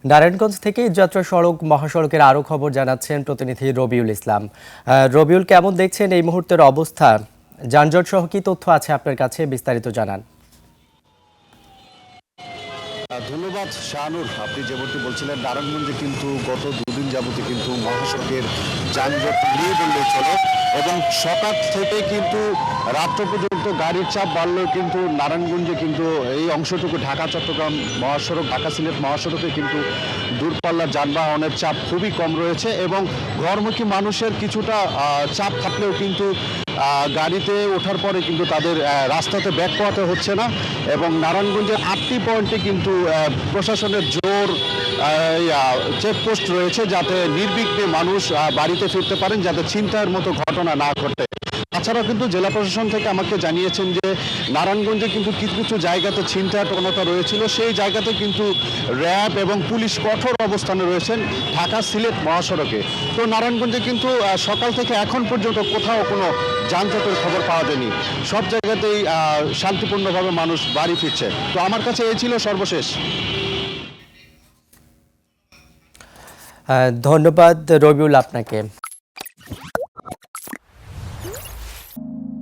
নারায়ণগঞ্জ থেকে যাত্রা সড়ক মহাসড়কের আরো খবর জানাচ্ছেন প্রতিনিধি রবিউল ইসলাম। রবিউল, কেমন দেখছেন এই মুহূর্তের অবস্থা? যানজট সহ কি তথ্য আছে আপনার কাছে, বিস্তারিত জানান। ধন্যবাদ শাহানুর। আপনি যেমনটি বলছিলেন, নারায়ণগঞ্জে কিন্তু গত দুদিন যাবতীয় কিন্তু মহাসড়কের যানজট নিয়ে বললেই চলে এবং সকাল থেকে কিন্তু রাত্র পর্যন্ত গাড়ির চাপ বাড়লেও কিন্তু নারায়ণগঞ্জে কিন্তু এই অংশটুকু ঢাকা চট্টগ্রাম মহাসড়ক, ঢাকা সিলেট মহাসড়কে কিন্তু দূরপাল্লার যানবাহনের চাপ খুবই কম রয়েছে এবং ঘরমুখী মানুষের কিছুটা চাপ থাকলেও কিন্তু গাড়িতে ওঠার পরে কিন্তু তাদের রাস্তাতে ব্যাক পাওয়াতে হচ্ছে না এবং নারায়ণগঞ্জের 8টি পয়েন্টে কিন্তু প্রশাসনের জোর চেকপোস্ট রয়েছে যাতে নির্বিঘ্নে মানুষ বাড়িতে ফিরতে পারেন, যাতে ছিনতাইয়ের মতো ঘটনা না ঘটে। তাছাড়াও কিন্তু জেলা প্রশাসন থেকে আমাকে জানিয়েছেন যে নারায়ণগঞ্জে কিন্তু কিছু কিছু জায়গাতে ছিনতাইয়ের প্রবণতা রয়েছিল, সেই জায়গাতে কিন্তু র্যাব এবং পুলিশ কঠোর অবস্থানে রয়েছেন ঢাকা সিলেট মহাসড়কে। তো নারায়ণগঞ্জে কিন্তু সকাল থেকে এখন পর্যন্ত কোথাও কোনো যানজটের খবর পাওয়া যায়নি, সব জায়গাতেই শান্তিপূর্ণভাবে মানুষ বাড়ি ফিরছে। তো আমার কাছে এই ছিল সর্বশেষ। ধন্যবাদ রবিউল আপনাকে।